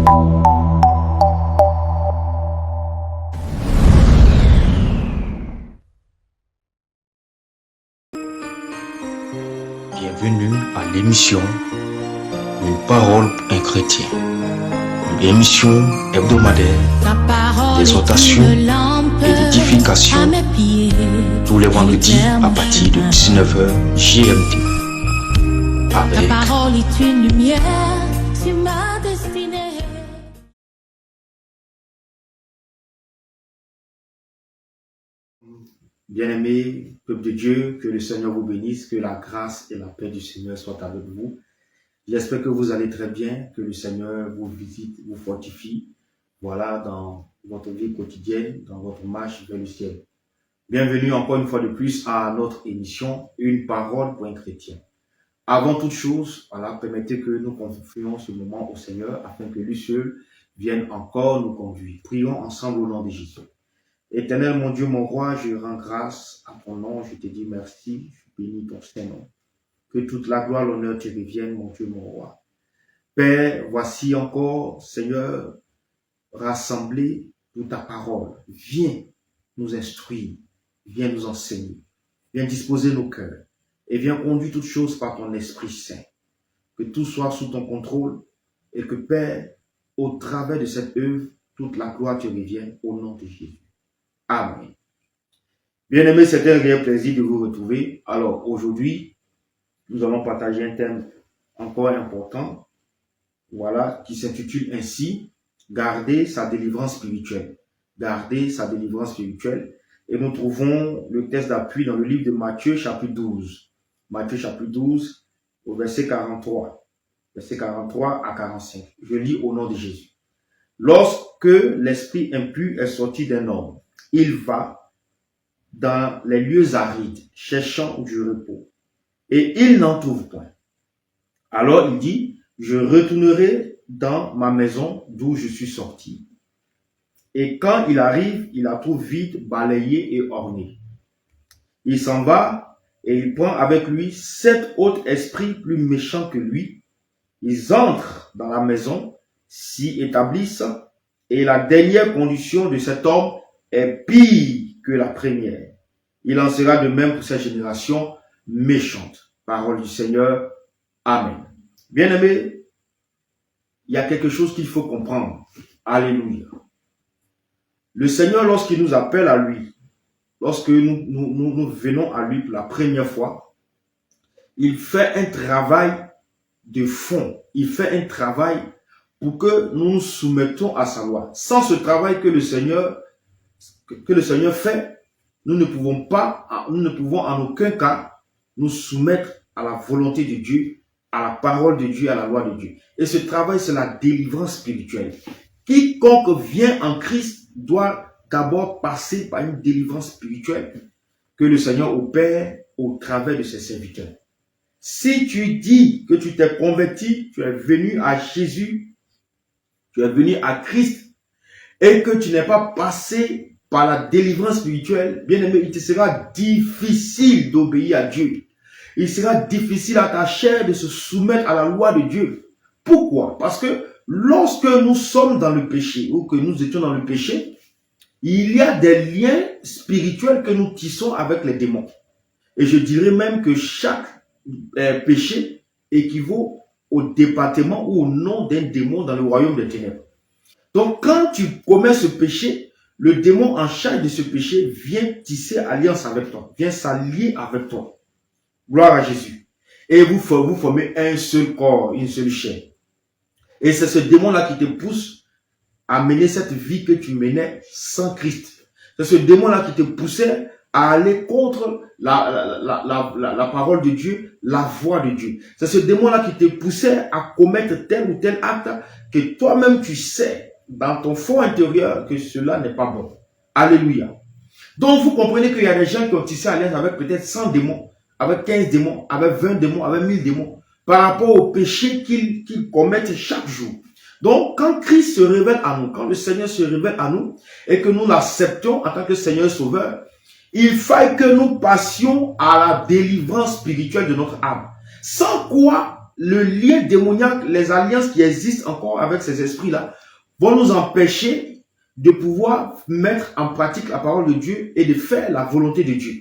Bienvenue à l'émission Une parole pour un chrétien. Une émission hebdomadaire d'exhortation et d'édification tous les vendredis à partir de 19h GMT. Avec Ta parole est une lumière sur ma destinée. Bien-aimés, peuple de Dieu, que le Seigneur vous bénisse, que la grâce et la paix du Seigneur soient avec vous. J'espère que vous allez très bien, que le Seigneur vous visite, vous fortifie, voilà, dans votre vie quotidienne, dans votre marche vers le ciel. Bienvenue encore une fois de plus à notre émission, Une parole pour un chrétien. Avant toute chose, voilà, permettez que nous confions ce moment au Seigneur afin que lui seul vienne encore nous conduire. Prions ensemble au nom de Jésus. Éternel, mon Dieu, mon roi, je rends grâce à ton nom, je te dis merci, je bénis ton Saint-Nom. Que toute la gloire, l'honneur te revienne, mon Dieu, mon roi. Père, voici encore, Seigneur, rassemblé pour ta parole. Viens nous instruire, viens nous enseigner, viens disposer nos cœurs et viens conduire toutes choses par ton Esprit Saint. Que tout soit sous ton contrôle et que, Père, au travers de cette œuvre, toute la gloire te revienne au nom de Jésus. Amen. Bien-aimés, c'est un réel plaisir de vous retrouver. Alors, aujourd'hui, nous allons partager un thème encore important, voilà, qui s'intitule ainsi « Garder sa délivrance spirituelle ». Garder sa délivrance spirituelle. Et nous trouvons le texte d'appui dans le livre de Matthieu, chapitre 12. Matthieu, chapitre 12, au verset 43. Verset 43 à 45. Je lis au nom de Jésus. « Lorsque l'esprit impur est sorti d'un homme, il va dans les lieux arides, cherchant du repos, et il n'en trouve point. Alors il dit, je retournerai dans ma maison d'où je suis sorti. Et quand il arrive, il la trouve vide, balayée et ornée. Il s'en va et il prend avec lui 7 autres esprits plus méchants que lui. Ils entrent dans la maison, s'y établissent, et la dernière condition de cet homme est pire que la première. Il en sera de même pour cette génération méchante. Parole du Seigneur. Amen. Bien-aimés, il y a quelque chose qu'il faut comprendre. Alléluia. Le Seigneur, lorsqu'il nous appelle à lui, lorsque nous venons à lui pour la première fois, il fait un travail de fond. Il fait un travail pour que nous nous soumettons à sa loi. Sans ce travail que le Seigneur fait, nous ne pouvons en aucun cas nous soumettre à la volonté de Dieu, à la parole de Dieu, à la loi de Dieu. Et ce travail, c'est la délivrance spirituelle. Quiconque vient en Christ doit d'abord passer par une délivrance spirituelle que le Seigneur opère au travers de ses serviteurs. Si tu dis que tu t'es converti, tu es venu à Jésus, tu es venu à Christ, et que tu n'es pas passé par la délivrance spirituelle, bien aimé, il te sera difficile d'obéir à Dieu. Il sera difficile à ta chair de se soumettre à la loi de Dieu. Pourquoi? Parce que lorsque nous sommes dans le péché, ou que nous étions dans le péché, il y a des liens spirituels que nous tissons avec les démons. Et je dirais même que chaque péché équivaut au département ou au nom d'un démon dans le royaume des ténèbres. Donc, quand tu commets ce péché, le démon en charge de ce péché vient tisser alliance avec toi, vient s'allier avec toi. Gloire à Jésus. Et vous formez un seul corps, une seule chair. Et c'est ce démon-là qui te pousse à mener cette vie que tu menais sans Christ. C'est ce démon-là qui te poussait à aller contre la parole de Dieu, la voix de Dieu. C'est ce démon-là qui te poussait à commettre tel ou tel acte que toi-même tu sais dans ton fond intérieur que cela n'est pas bon. Alléluia. Donc vous comprenez qu'il y a des gens qui ont tissé alliance avec peut-être 100 démons, avec 15 démons, avec 20 démons, avec 1000 démons, par rapport au péché qu'ils commettent chaque jour. Donc, quand Christ se révèle à nous, quand le Seigneur se révèle à nous, et que nous l'acceptons en tant que Seigneur Sauveur, il faille que nous passions à la délivrance spirituelle de notre âme. Sans quoi, le lien démoniaque, les alliances qui existent encore avec ces esprits-là, vont nous empêcher de pouvoir mettre en pratique la parole de Dieu et de faire la volonté de Dieu.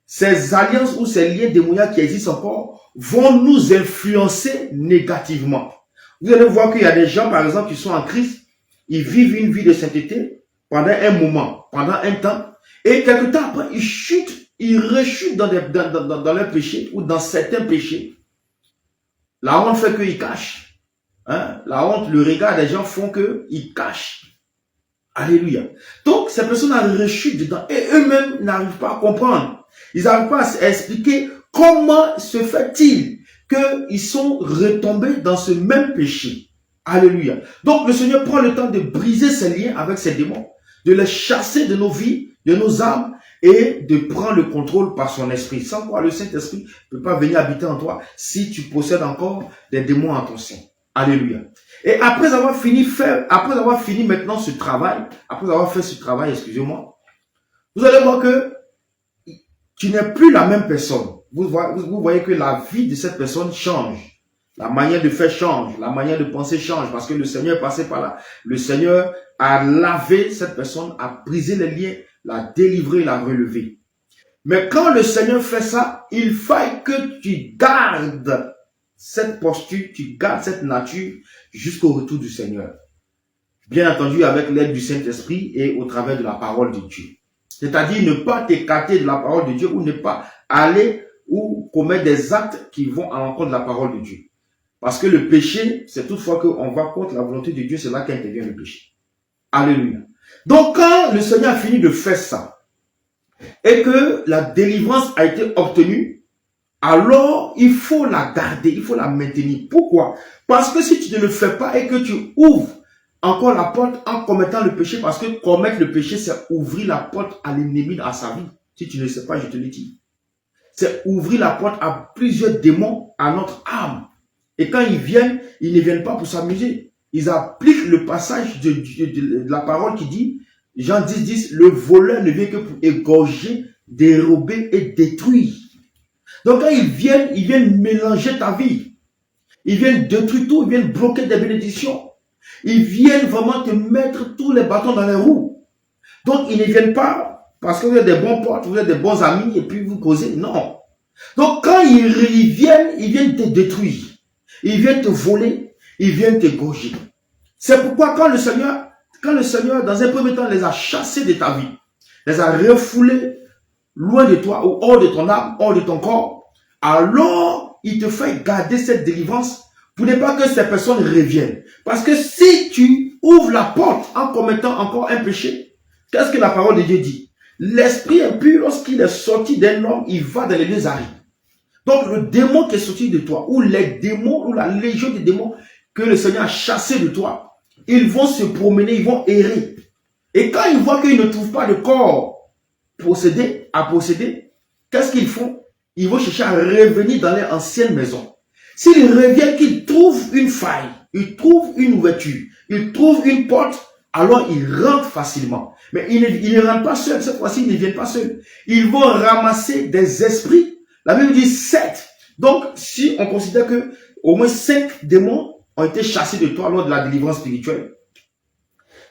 Ces alliances ou ces liens démoniaques qui existent encore vont nous influencer négativement. Vous allez voir qu'il y a des gens, par exemple, qui sont en Christ, ils vivent une vie de sainteté pendant un moment, pendant un temps, et quelque temps après, ils chutent, ils rechutent dans leurs péchés ou dans certains péchés. La honte fait qu'ils cachent. Hein? La honte, le regard des gens font qu'ils cachent. Alléluia. Donc, ces personnes rechutent dedans et eux-mêmes n'arrivent pas à comprendre. Ils n'arrivent pas à expliquer comment se fait-il qu'ils sont retombés dans ce même péché. Alléluia. Donc, le Seigneur prend le temps de briser ces liens avec ces démons, de les chasser de nos vies, de nos âmes, et de prendre le contrôle par son esprit. Sans quoi le Saint-Esprit ne peut pas venir habiter en toi si tu possèdes encore des démons en ton sein. Alléluia. Et après avoir fini maintenant ce travail, après avoir fait ce travail, excusez-moi, vous allez voir que tu n'es plus la même personne. Vous voyez que la vie de cette personne change. La manière de faire change, la manière de penser change, parce que le Seigneur est passé par là. Le Seigneur a lavé cette personne, a brisé les liens, l'a délivré, l'a relevé. Mais quand le Seigneur fait ça, il faut que tu gardes cette posture, tu gardes cette nature jusqu'au retour du Seigneur. Bien entendu, avec l'aide du Saint-Esprit et au travers de la parole de Dieu. C'est-à-dire ne pas t'écarter de la parole de Dieu ou ne pas aller ou commettre des actes qui vont à l'encontre de la parole de Dieu. Parce que le péché, c'est toutefois qu'on va contre la volonté de Dieu, c'est là qu'intervient le péché. Alléluia. Donc quand le Seigneur a fini de faire ça, et que la délivrance a été obtenue, alors il faut la garder, il faut la maintenir. Pourquoi? Parce que si tu ne le fais pas et que tu ouvres encore la porte en commettant le péché, parce que commettre le péché, c'est ouvrir la porte à l'ennemi à sa vie. Si tu ne le sais pas, je te le dis. C'est ouvrir la porte à plusieurs démons, à notre âme. Et quand ils viennent, ils ne viennent pas pour s'amuser. Ils appliquent le passage de la parole qui dit, Jean 10, le voleur ne vient que pour égorger, dérober et détruire. Donc quand ils viennent mélanger ta vie. Ils viennent détruire tout, ils viennent bloquer des bénédictions. Ils viennent vraiment te mettre tous les bâtons dans les roues. Donc ils ne viennent pas parce que vous êtes des bons potes, vous êtes des bons amis et puis vous causez. Non. Donc quand ils viennent te détruire. Ils viennent te voler, ils viennent t'égorger. C'est pourquoi quand le Seigneur, dans un premier temps, les a chassés de ta vie, les a refoulés loin de toi, ou hors de ton âme, hors de ton corps, alors il te fait garder cette délivrance pour ne pas que ces personnes reviennent. Parce que si tu ouvres la porte en commettant encore un péché, qu'est-ce que la parole de Dieu dit? L'esprit impur, lorsqu'il est sorti d'un homme, il va dans les lieux arides. Donc le démon qui est sorti de toi, ou les démons, ou la légion des démons que le Seigneur a chassé de toi, ils vont se promener, ils vont errer. Et quand ils voient qu'ils ne trouvent pas de corps à posséder, qu'est-ce qu'ils font? Ils vont chercher à revenir dans leur ancienne maison. S'ils reviennent, qu'ils trouvent une faille, ils trouvent une ouverture, ils trouvent une porte, alors ils rentrent facilement. Mais ils ne rentrent pas seuls, cette fois-ci ils ne viennent pas seuls. Ils vont ramasser des esprits. La Bible dit 7. Donc, si on considère que au moins 5 démons ont été chassés de toi lors de la délivrance spirituelle,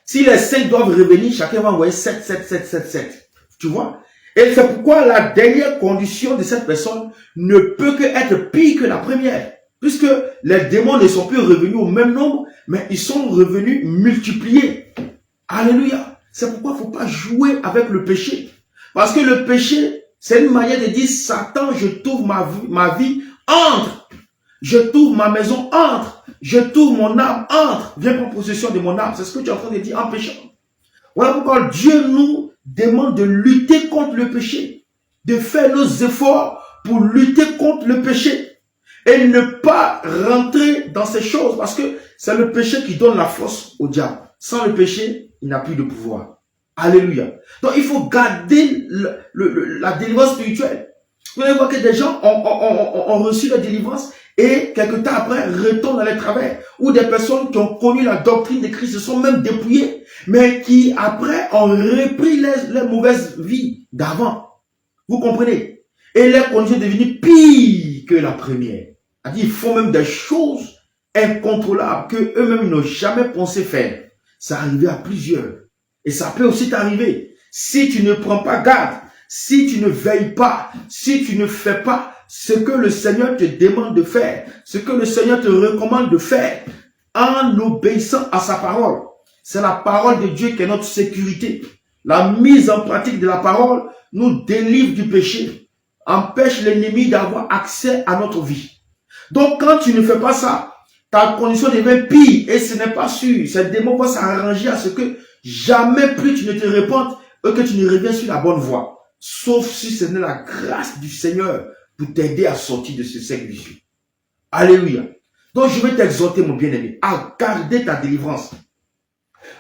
si les 5 doivent revenir, chacun va envoyer 7, 7, 7, 7, 7. Tu vois? Et c'est pourquoi la dernière condition de cette personne ne peut que être pire que la première. Puisque les démons ne sont plus revenus au même nombre, mais ils sont revenus multipliés. Alléluia. C'est pourquoi il ne faut pas jouer avec le péché. Parce que le péché, c'est une manière de dire, Satan, je t'ouvre ma vie, entre. Je t'ouvre ma maison, entre. Je t'ouvre mon âme, entre. Viens prendre possession de mon âme. C'est ce que tu es en train de dire en péchant. Voilà pourquoi Dieu nous demande de lutter contre le péché. De faire nos efforts pour lutter contre le péché. Et ne pas rentrer dans ces choses. Parce que c'est le péché qui donne la force au diable. Sans le péché, il n'a plus de pouvoir. Alléluia. Donc, il faut garder la délivrance spirituelle. Vous allez voir que des gens ont reçu la délivrance et quelque temps après retournent dans les travers. Ou des personnes qui ont connu la doctrine de Christ se sont même dépouillées, mais qui après ont repris leur mauvaise vie d'avant. Vous comprenez? Et leur condition est devenue pire que la première. C'est-à-dire, ils font même des choses incontrôlables que eux-mêmes n'ont jamais pensé faire. Ça arrive à plusieurs. Et ça peut aussi t'arriver. Si tu ne prends pas garde, si tu ne veilles pas, si tu ne fais pas ce que le Seigneur te demande de faire, ce que le Seigneur te recommande de faire, en obéissant à sa parole. C'est la parole de Dieu qui est notre sécurité. La mise en pratique de la parole nous délivre du péché, empêche l'ennemi d'avoir accès à notre vie. Donc quand tu ne fais pas ça, ta condition devient pire et ce n'est pas sûr. Ces démons vont s'arranger à ce que jamais plus tu ne te repentes et que tu ne reviens sur la bonne voie. Sauf si ce n'est la grâce du Seigneur pour t'aider à sortir de ce cercle vicieux. Alléluia. Donc je vais t'exhorter, mon bien-aimé, à garder ta délivrance.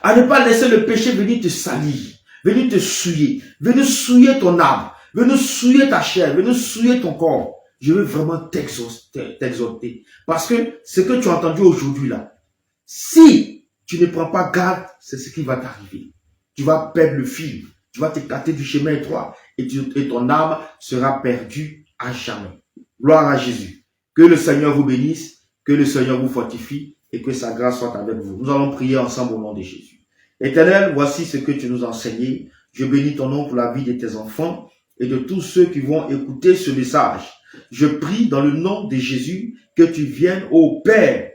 À ne pas laisser le péché venir te salir, venir te souiller, venir souiller ton âme, venir souiller ta chair, venir souiller ton corps. Je veux vraiment t'exhorter. Parce que ce que tu as entendu aujourd'hui là, si tu ne prends pas garde, c'est ce qui va t'arriver. Tu vas perdre le fil, tu vas t'écarter du chemin étroit et ton âme sera perdue à jamais. Gloire à Jésus. Que le Seigneur vous bénisse, que le Seigneur vous fortifie et que sa grâce soit avec vous. Nous allons prier ensemble au nom de Jésus. Éternel, voici ce que tu nous as enseigné. Je bénis ton nom pour la vie de tes enfants et de tous ceux qui vont écouter ce message. Je prie dans le nom de Jésus que tu viennes, ô Père,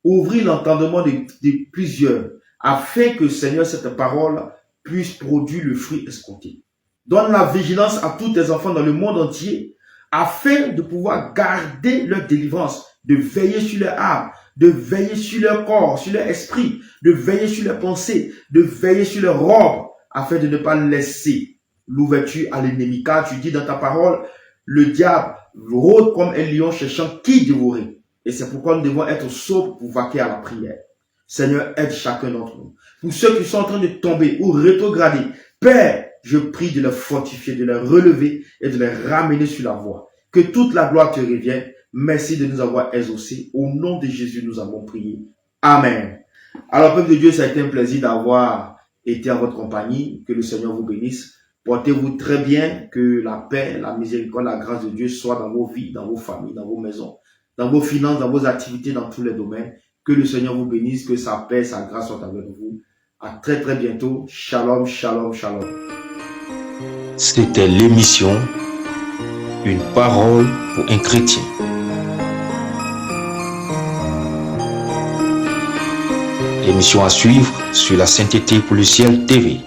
ouvrir l'entendement de plusieurs afin que, Seigneur, cette parole puisse produire le fruit escompté. Donne la vigilance à tous tes enfants dans le monde entier afin de pouvoir garder leur délivrance, de veiller sur leur âme, de veiller sur leur corps, sur leur esprit, de veiller sur leurs pensées, de veiller sur leur robe afin de ne pas laisser l'ouverture à l'ennemi. Car tu dis dans ta parole, le diable rôde comme un lion cherchant qui dévorer. Et c'est pourquoi nous devons être sobres pour vaquer à la prière. Seigneur, aide chacun d'entre nous. Pour ceux qui sont en train de tomber ou rétrograder, Père, je prie de les fortifier, de les relever et de les ramener sur la voie. Que toute la gloire te revienne. Merci de nous avoir exaucés. Au nom de Jésus, nous avons prié. Amen. Alors, peuple de Dieu, ça a été un plaisir d'avoir été en votre compagnie. Que le Seigneur vous bénisse. Portez-vous très bien. Que la paix, la miséricorde, la grâce de Dieu soit dans vos vies, dans vos familles, dans vos maisons, dans vos finances, dans vos activités, dans tous les domaines. Que le Seigneur vous bénisse. Que sa paix, sa grâce soient avec vous. À très très bientôt. Shalom, shalom, shalom. C'était l'émission Une parole pour un chrétien. Émission à suivre sur la Sainteté pour le ciel TV.